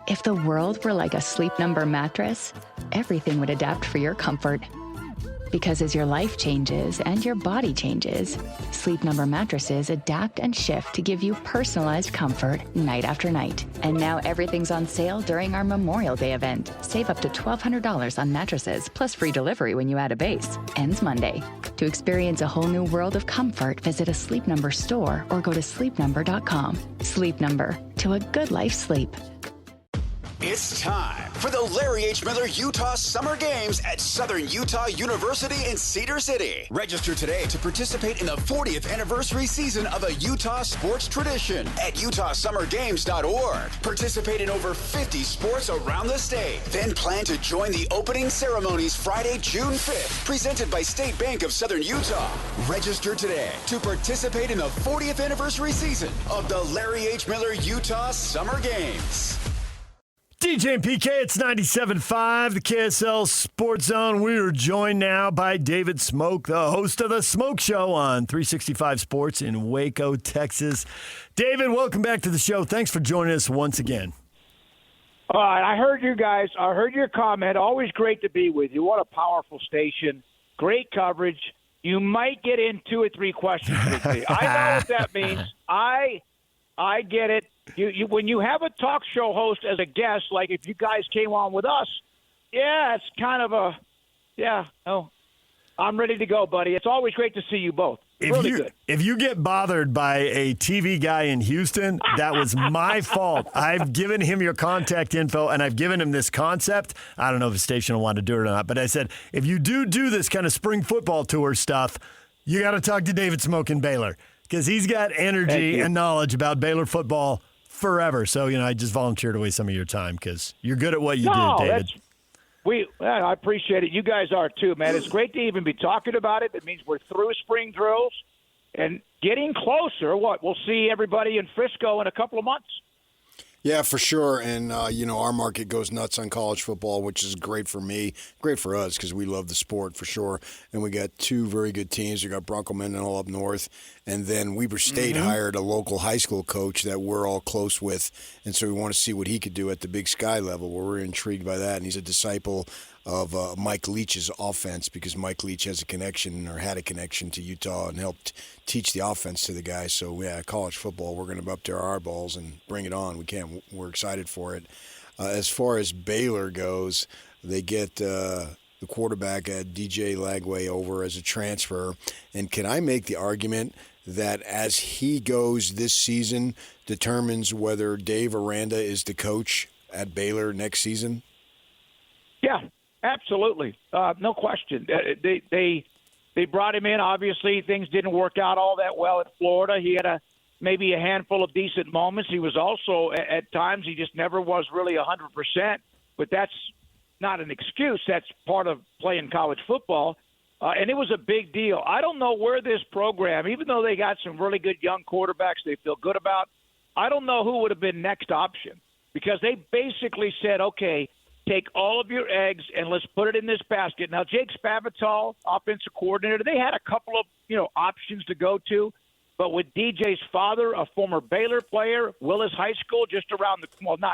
If the world were like a Sleep Number mattress, everything would adapt for your comfort. Because as your life changes and your body changes, Sleep Number mattresses adapt and shift to give you personalized comfort night after night. And now everything's on sale during our Memorial Day event. Save up to $1,200 on mattresses, plus free delivery when you add a base. Ends Monday. To experience a whole new world of comfort, visit a Sleep Number store or go to sleepnumber.com. Sleep Number, to a good life sleep. It's time for the Larry H. Miller Utah Summer Games at Southern Utah University in Cedar City. Register today to participate in the 40th anniversary season of a Utah sports tradition at utahsummergames.org. Participate in over 50 sports around the state. Then plan to join the opening ceremonies Friday, June 5th, presented by State Bank of Southern Utah. Register today to participate in the 40th anniversary season of the Larry H. Miller Utah Summer Games. DJ and PK, it's 97.5, the KSL Sports Zone. We are joined now by David Smoak, the host of the Smoak Show on 365 Sports in Waco, Texas. David, welcome back to the show. Thanks for joining us once again. All right, I heard you guys. I heard your comment. Always great to be with you. What a powerful station. Great coverage. You might get in 2 or 3 questions with me. I know what that means. I get it. You when you have a talk show host as a guest, like if you guys came on with us, it's kind of I'm ready to go, buddy. It's always great to see you both. Good. If you get bothered by a TV guy in Houston, that was my fault. I've given him your contact info, and I've given him this concept. I don't know if the station will want to do it or not, but I said, if you do this kind of spring football tour stuff, you got to talk to David Smoak in Baylor, because he's got energy and knowledge about Baylor football forever. So, I just volunteered away some of your time because you're good at what you do, David. I appreciate it. You guys are too, man. It's great to even be talking about it. It means we're through spring drills and getting closer. We'll see everybody in Frisco in a couple of months. Yeah, for sure. And, our market goes nuts on college football, which is great for me, great for us because we love the sport for sure. And we got 2 very good teams. We got Bronco Mendenhall up north. And then Weber State hired a local high school coach that we're all close with. And so we want to see what he could do at the Big Sky level. We're intrigued by that. And he's a disciple of Mike Leach's offense because Mike Leach has a connection or had a connection to Utah and helped teach the offense to the guys. So, college football, we're going to up there our balls and bring it on. We're excited for it. As far as Baylor goes, they get the quarterback at DJ Lagway over as a transfer. And can I make the argument that as he goes this season determines whether Dave Aranda is the coach at Baylor next season? Yeah. Absolutely. No question. They brought him in. Obviously, things didn't work out all that well at Florida. He had maybe a handful of decent moments. He was also, at times, he just never was really 100%. But that's not an excuse. That's part of playing college football. And it was a big deal. I don't know where this program, even though they got some really good young quarterbacks they feel good about, I don't know who would have been next option because they basically said, okay, take all of your eggs and let's put it in this basket. Now, Jake Spavital, offensive coordinator, they had a couple of, options to go to. But with DJ's father, a former Baylor player, Willis High School, just around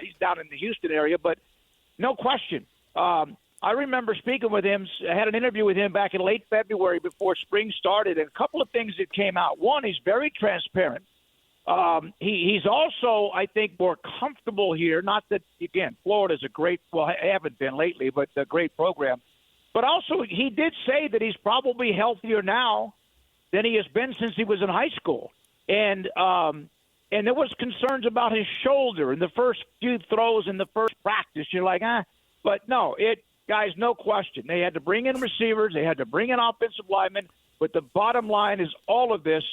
he's down in the Houston area, but no question. I remember speaking with him. I had an interview with him back in late February before spring started, and a couple of things that came out. One, he's very transparent. He's also, I think, more comfortable here. Not that, again, Florida's I haven't been lately, but a great program. But also, he did say that he's probably healthier now than he has been since he was in high school. And there was concerns about his shoulder in the first few throws in the first practice. You're like, But no, guys, no question. They had to bring in receivers. They had to bring in offensive linemen. But the bottom line is all of this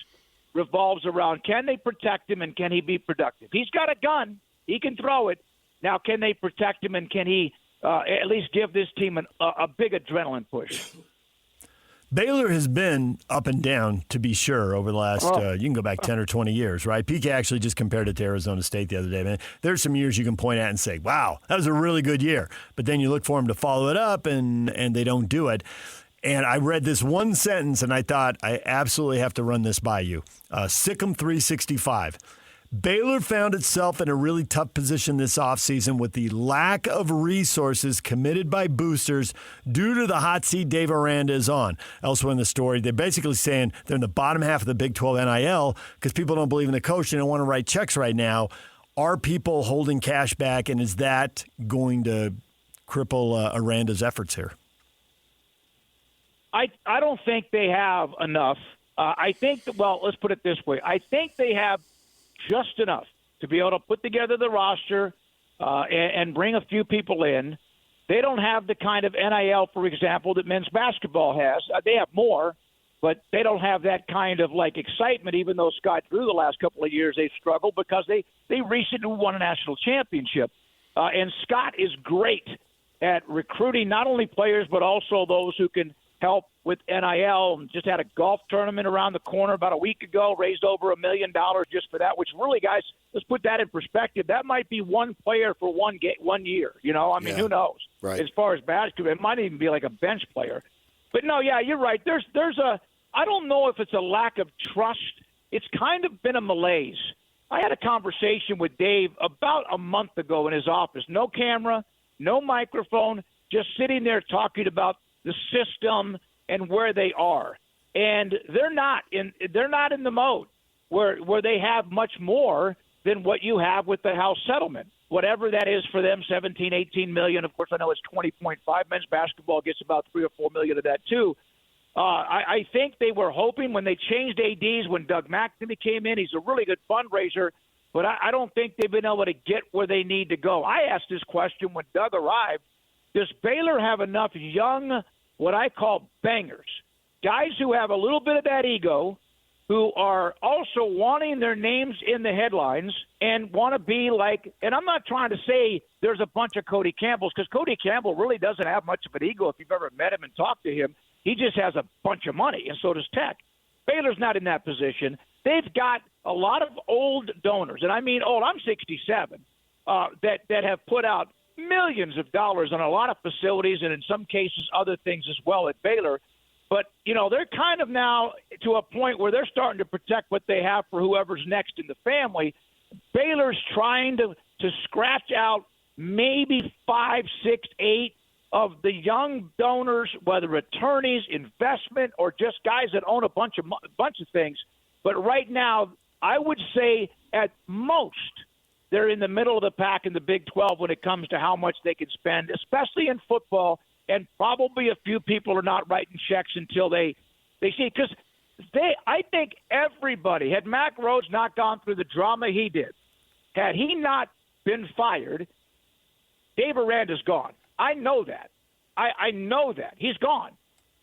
revolves around can they protect him and can he be productive? He's got a gun. He can throw it. Now, can they protect him and can he at least give this team a big adrenaline push? Baylor has been up and down, to be sure, over the last, you can go back 10 or 20 years, right? PK actually just compared it to Arizona State the other day, man. There's some years you can point at and say, wow, that was a really good year. But then you look for them to follow it up, and they don't do it. And I read this one sentence, and I thought, I absolutely have to run this by you. Sikkim 365. Baylor found itself in a really tough position this offseason with the lack of resources committed by boosters due to the hot seat Dave Aranda is on. Elsewhere in the story, they're basically saying they're in the bottom half of the Big 12 NIL because people don't believe in the coach and don't want to write checks right now. Are people holding cash back, and is that going to cripple Aranda's efforts here? I don't think they have enough. I think, let's put it this way. I think they have just enough to be able to put together the roster and bring a few people in. They don't have the kind of NIL, for example, that men's basketball has. They have more, but they don't have that kind of excitement, even though Scott Drew the last couple of years they've struggled because they recently won a national championship. And Scott is great at recruiting not only players but also those who can help with NIL. And just had a golf tournament around the corner about a week ago, raised over $1 million just for that, which really, guys, let's put that in perspective. That might be one player for 1 year. Who knows? Right. As far as basketball, it might even be like a bench player. But no, yeah, you're right. I don't know if it's a lack of trust. It's kind of been a malaise. I had a conversation with Dave about a month ago in his office. No camera, no microphone, just sitting there talking about the system and where they are. And they're not in the mode where they have much more than what you have with the House settlement. Whatever that is for them, 17, 18 million. Of course, I know it's 20.5. Men's basketball gets about 3 or 4 million of that too. I think they were hoping when they changed ADs, when Doug McNamee came in, he's a really good fundraiser, but I don't think they've been able to get where they need to go. I asked this question when Doug arrived. Does Baylor have enough young, what I call bangers, guys who have a little bit of that ego, who are also wanting their names in the headlines and want to be like, and I'm not trying to say there's a bunch of Cody Campbells, because Cody Campbell really doesn't have much of an ego if you've ever met him and talked to him. He just has a bunch of money, and so does Tech. Baylor's not in that position. They've got a lot of old donors, and I mean old, I'm 67, that have put out millions of dollars on a lot of facilities and in some cases other things as well at Baylor. But, they're kind of now to a point where they're starting to protect what they have for whoever's next in the family. Baylor's trying to scratch out maybe 5, 6, 8 of the young donors, whether attorneys, investment, or just guys that own a bunch of things. But right now, I would say at most they're in the middle of the pack in the Big 12 when it comes to how much they can spend, especially in football. And probably a few people are not writing checks until they see, because I think everybody, had Mack Rhodes not gone through the drama he did, had he not been fired, Dave Aranda's gone. I know that. I know that. He's gone.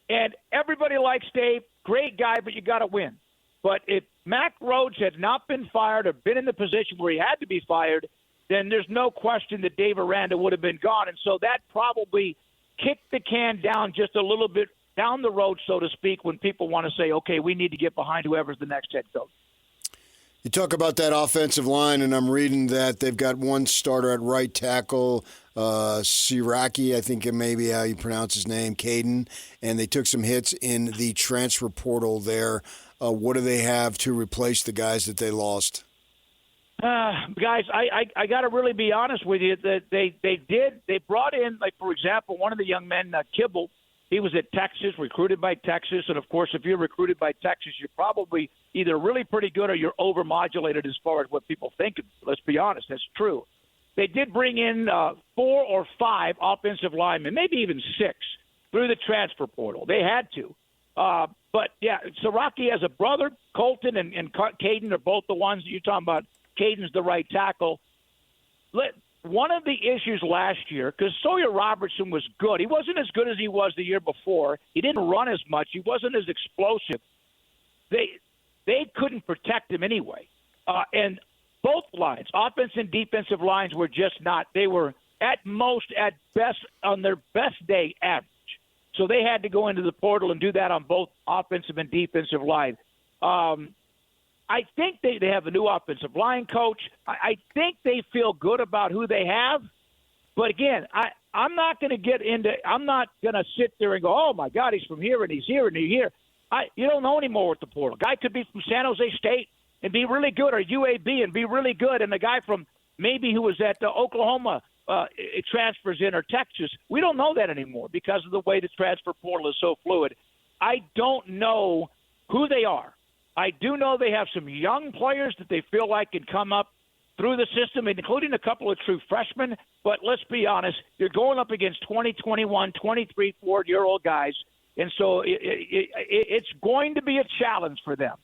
And everybody likes Dave. Great guy, but you got to win. But if Mack Rhodes had not been fired or been in the position where he had to be fired, then there's no question that Dave Aranda would have been gone. And so that probably kicked the can down just a little bit down the road, so to speak, when people want to say, okay, we need to get behind whoever's the next head coach. You talk about that offensive line, and I'm reading that they've got one starter at right tackle, Siraki, I think it may be how you pronounce his name, Caden, and they took some hits in the transfer portal there. What do they have to replace the guys that they lost? Guys, I got to really be honest with you that they brought in, like, for example, one of the young men, Kibble. He was at Texas, recruited by Texas. And, of course, if you're recruited by Texas, you're probably either really pretty good or you're overmodulated as far as what people think. Let's be honest. That's true. They did bring in 4 or 5 offensive linemen, maybe even 6, through the transfer portal. They had to. But, yeah, Siraki has a brother. Colton and Caden are both the ones that you're talking about. Caden's the right tackle. One of the issues last year, because Sawyer Robertson was good. He wasn't as good as he was the year before. He didn't run as much. He wasn't as explosive. They couldn't protect him anyway. And both lines, offense and defensive lines, were just not. They were at most, at best, on their best day, average. So they had to go into the portal and do that on both offensive and defensive line. I think they have a new offensive line coach. I think they feel good about who they have. But, again, I'm not going to get into – I'm not going to sit there and go, oh, my God, he's from here and he's here and he's here. You don't know anymore with the portal. Guy could be from San Jose State and be really good, or UAB and be really good, and the guy from maybe who was at Oklahoma transfers in, or Texas. We don't know that anymore because of the way the transfer portal is so fluid. I don't know who they are. I do know they have some young players that they feel like can come up through the system, including a couple of true freshmen. But let's be honest, you're going up against 20, 21, 23, 4-year-old guys, and so it's going to be a challenge for them.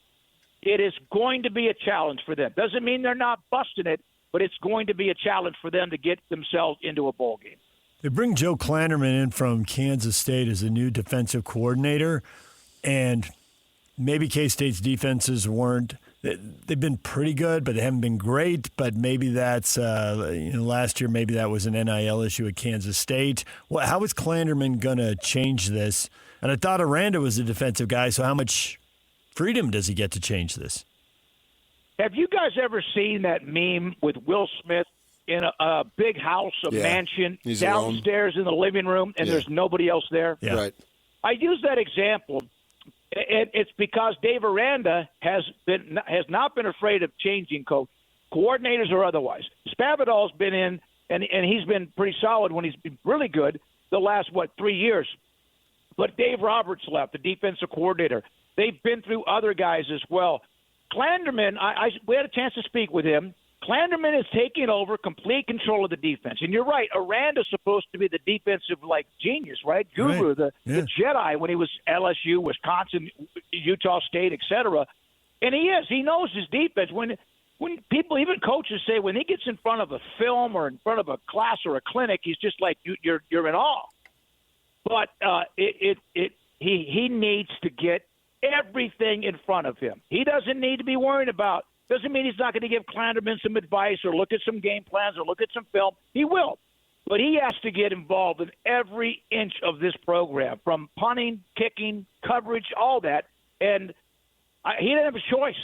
It is going to be a challenge for them. Doesn't mean they're not busting it, but it's going to be a challenge for them to get themselves into a bowl game. They bring Joe Klanderman in from Kansas State as a new defensive coordinator, and maybe K-State's defenses weren't – they've been pretty good, but they haven't been great. But maybe that's last year maybe that was an NIL issue at Kansas State. How is Klanderman going to change this? And I thought Aranda was a defensive guy, so how much freedom does he get to change this? Have you guys ever seen that meme with Will Smith in a big house, a mansion, He's downstairs alone in the living room, and there's nobody else there? Yeah. Right. I use that example, and it's because Dave Aranda has not been afraid of changing coordinators or otherwise. Spavital's been in, and he's been pretty solid when he's been really good the last, 3 years. But Dave Roberts left, the defensive coordinator. They've been through other guys as well. Klanderman, we had a chance to speak with him. Klanderman is taking over complete control of the defense. And you're right, Aranda's supposed to be the defensive, genius, right? Guru, right. The Jedi when he was LSU, Wisconsin, Utah State, etc. And he is. He knows his defense. When people, even coaches say when he gets in front of a film or in front of a class or a clinic, he's just like, you're in awe. But he needs to get everything in front of him. He doesn't need to be worried about. Doesn't mean he's not going to give Klanderman some advice or look at some game plans or look at some film. He will. But he has to get involved in every inch of this program, from punting, kicking, coverage, all that. And he didn't have a choice.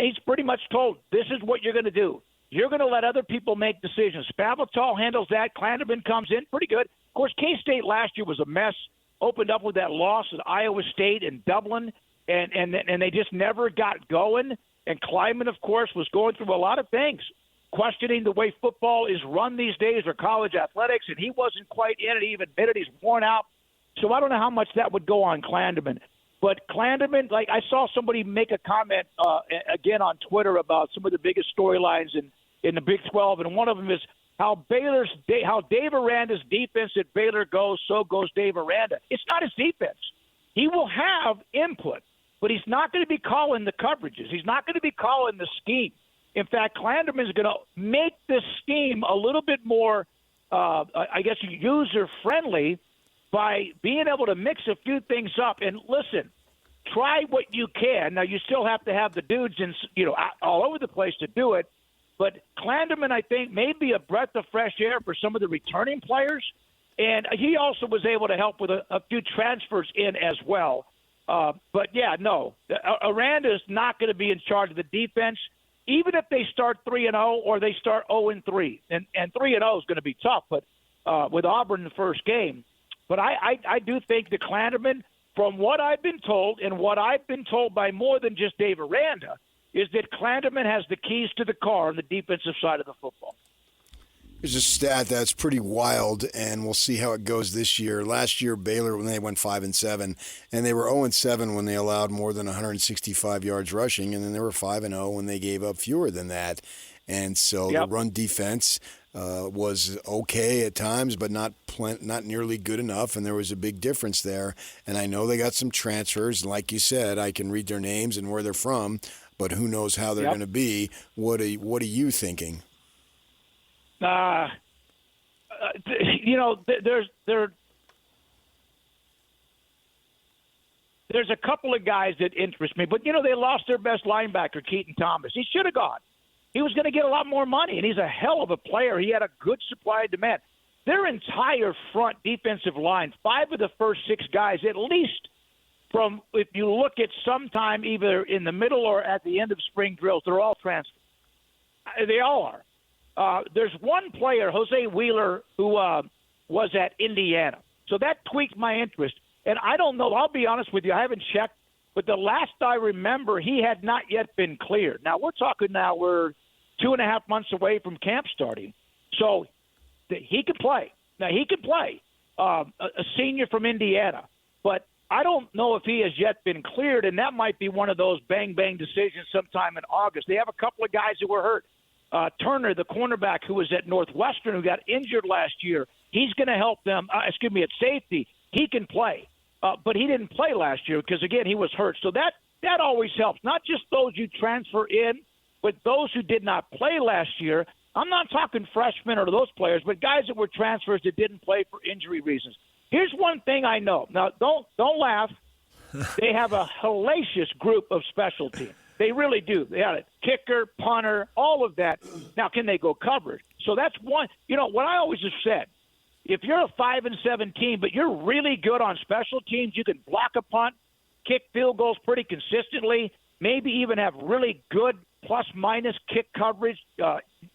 He's pretty much told, this is what you're going to do. You're going to let other people make decisions. Spavital handles that. Klanderman comes in pretty good. Of course, K-State last year was a mess. Opened up with that loss at Iowa State and Dublin, and they just never got going. And Kleiman, of course, was going through a lot of things, questioning the way football is run these days or college athletics, and he wasn't quite in it. He even admitted he's worn out. So I don't know how much that would go on Klanderman. But Klanderman, I saw somebody make a comment again on Twitter about some of the biggest storylines in the Big 12, and one of them is how Dave Aranda's defense at Baylor goes, so goes Dave Aranda. It's not his defense. He will have input, but he's not going to be calling the coverages. He's not going to be calling the scheme. In fact, Klanderman is going to make this scheme a little bit more, user-friendly by being able to mix a few things up. And listen, try what you can. Now, you still have to have the dudes all over the place to do it. But Klanderman, I think, may be a breath of fresh air for some of the returning players. And he also was able to help with a few transfers in as well. Aranda is not going to be in charge of the defense, even if they start 3-0 or they start 0-3. And 3-0 is going to be tough, but with Auburn in the first game. But I do think that Klanderman, from what I've been told, and what I've been told by more than just Dave Aranda, is that Klanderman has the keys to the car on the defensive side of the football. There's a stat that's pretty wild, and we'll see how it goes this year. Last year, Baylor, when they went 5-7, and they were 0-7 when they allowed more than 165 yards rushing, and then they were 5-0 when they gave up fewer than that. And so the run defense was okay at times, but not nearly good enough, and there was a big difference there. And I know they got some transfers, and like you said, I can read their names and where they're from, but who knows how they're going to be. What are you thinking? There's a couple of guys that interest me, but they lost their best linebacker, Keaton Thomas. He should have gone. He was going to get a lot more money, and he's a hell of a player. He had a good supply and demand. Their entire front defensive line, 5 of the first 6 guys, at least from, if you look at sometime either in the middle or at the end of spring drills, they're all transferred. They all are. There's one player, Jose Wheeler, who was at Indiana. So that tweaked my interest. And I don't know. I'll be honest with you. I haven't checked But the last I remember, he had not yet been cleared. Now, we're 2.5 months away from camp starting. So he could play. Now, he could play, a senior from Indiana. But I don't know if he has yet been cleared, and that might be one of those bang-bang decisions sometime in August. They have a couple of guys who were hurt. Turner, the cornerback who was at Northwestern, who got injured last year, he's going to help them. At safety, he can play. But he didn't play last year because, again, he was hurt. So that always helps, not just those you transfer in, but those who did not play last year. I'm not talking freshmen or those players, but guys that were transfers that didn't play for injury reasons. Here's one thing I know. Now, don't laugh. They have a hellacious group of special teams. They really do. They had a kicker, punter, all of that. Now, can they go coverage? So that's one. You know, what I always have said, if you're a 5-7 team, but you're really good on special teams, you can block a punt, kick field goals pretty consistently, maybe even have really good plus-minus kick coverage,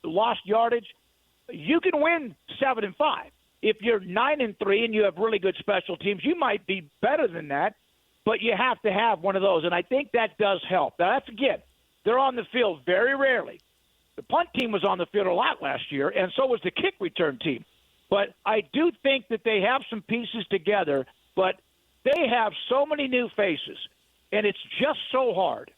lost yardage, you can win 7-5. If you're 9-3 and you have really good special teams, you might be better than that, but you have to have one of those, and I think that does help. Now, that's, again, they're on the field very rarely. The punt team was on the field a lot last year, and so was the kick return team. But I do think that they have some pieces together, but they have so many new faces, and it's just so hard.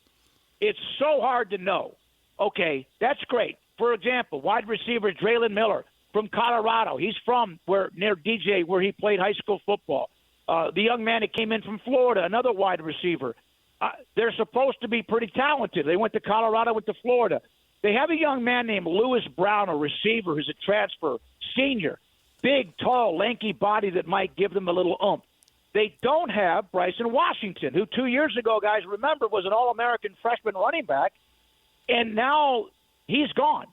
It's so hard to know. Okay, that's great. For example, wide receiver Draylon Miller from Colorado. He's from near DJ, where he played high school football. The young man that came in from Florida, another wide receiver. They're supposed to be pretty talented. They went to Colorado, went to Florida. They have a young man named Lewis Brown, a receiver who's a transfer, senior. Big, tall, lanky body that might give them a little oomph. They don't have Bryson Washington, who 2 years ago, guys, remember, was an All-American freshman running back, and now he's gone.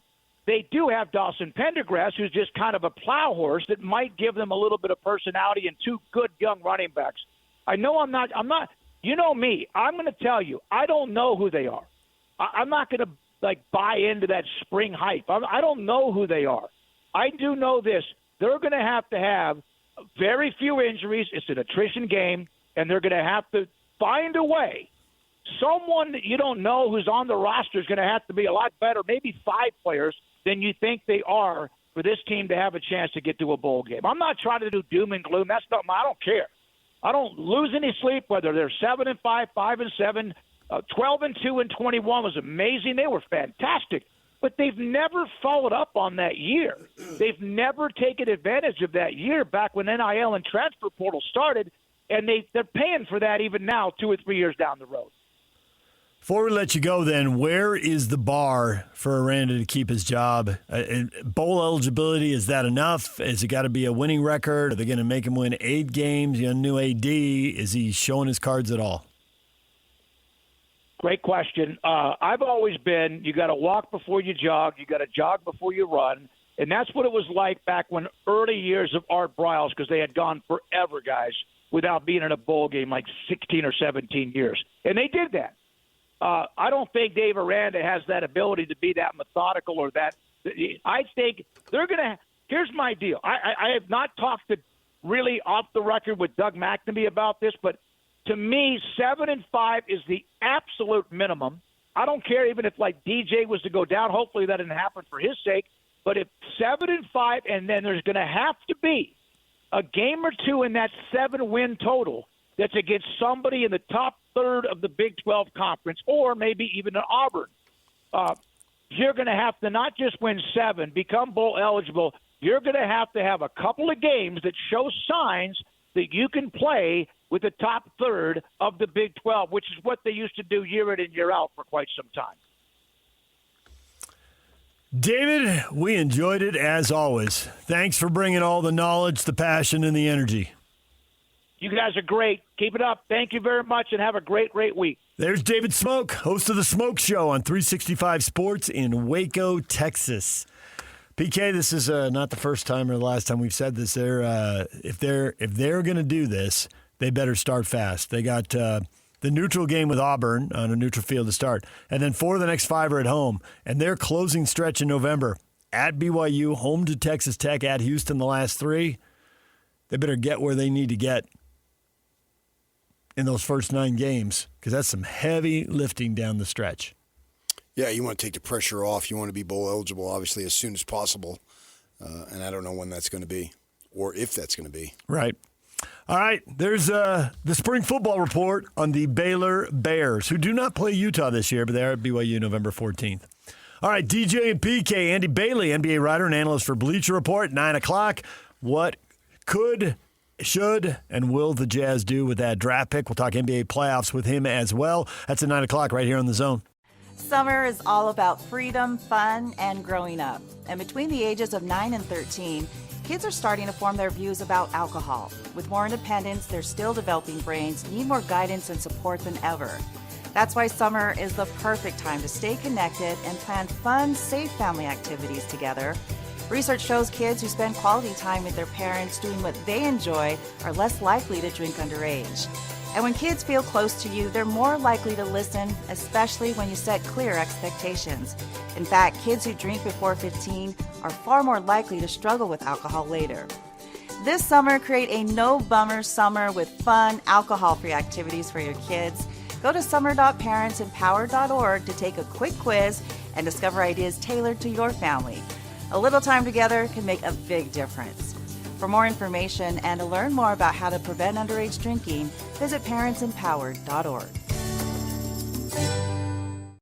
They do have Dawson Pendergrass, who's just kind of a plow horse that might give them a little bit of personality, and two good young running backs. I know I'm not, you know me, I'm going to tell you, I don't know who they are. I'm not going to, buy into that spring hype. I don't know who they are. I do know this. They're going to have very few injuries. It's an attrition game, and they're going to have to find a way. Someone that you don't know who's on the roster is going to have to be a lot better, maybe 5 players, than you think they are for this team to have a chance to get to a bowl game. I'm not trying to do doom and gloom. That's not I don't care. I don't lose any sleep whether they're 7-5, 5-7, 12-2, and 21 was amazing. They were fantastic. But they've never followed up on that year. They've never taken advantage of that year back when NIL and transfer portal started, and they're paying for that even now 2 or 3 years down the road. Before we let you go, then, where is the bar for Aranda to keep his job? Bowl eligibility, is that enough? Has it got to be a winning record? Are they going to make him win 8 games? You know, new AD, is he showing his cards at all? Great question. I've always been, you got to walk before you jog, you got to jog before you run, and that's what it was like back when early years of Art Briles, because they had gone forever, guys, without being in a bowl game, like 16 or 17 years. And they did that. I don't think Dave Aranda has that ability to be that methodical or that. I think they're going to – here's my deal. I have not talked to really off the record with Doug McNamee about this, but to me, 7-5 is the absolute minimum. I don't care even if, DJ was to go down. Hopefully that didn't happen for his sake. But if 7-5, and then there's going to have to be a game or two in that 7-win total that's against somebody in the top third of the Big 12 conference, or maybe even an Auburn. You're going to have to not just win 7, become bowl eligible. You're going to have a couple of games that show signs that you can play with the top third of the Big 12, which is what they used to do year in and year out for quite some time. David, we enjoyed it as always. Thanks for bringing all the knowledge, the passion, and the energy. You guys are great. Keep it up. Thank you very much, and have a great, great week. There's David Smoak, host of the Smoak Show on 365 Sports in Waco, Texas. PK, this is not the first time or the last time we've said this. If they're going to do this, they better start fast. They got the neutral game with Auburn on a neutral field to start, and then 4 of the next 5 are at home. And their closing stretch in November at BYU, home to Texas Tech, at Houston the last 3. They better get where they need to get. in those first 9 games because that's some heavy lifting down the stretch. Yeah, you want to take the pressure off. You want to be bowl eligible, obviously, as soon as possible. And I don't know when that's going to be or if that's going to be. Right. All right, there's the spring football report on the Baylor Bears, who do not play Utah this year, but they are at BYU November 14th. All right, DJ and PK, Andy Bailey, NBA writer and analyst for Bleacher Report, 9 o'clock. What could, should, and will the Jazz do with that draft pick? We'll talk NBA playoffs with him as well. That's at 9 o'clock right here on The Zone. Summer is all about freedom, fun, and growing up. And between the ages of 9 and 13, kids are starting to form their views about alcohol. With more independence, their still developing brains need more guidance and support than ever. That's why summer is the perfect time to stay connected and plan fun, safe family activities together. Research shows kids who spend quality time with their parents doing what they enjoy are less likely to drink underage. And when kids feel close to you, they're more likely to listen, especially when you set clear expectations. In fact, kids who drink before 15 are far more likely to struggle with alcohol later. This summer, create a no-bummer summer with fun, alcohol-free activities for your kids. Go to summer.parentsempowered.org to take a quick quiz and discover ideas tailored to your family. A little time together can make a big difference. For more information and to learn more about how to prevent underage drinking, visit parentsempowered.org.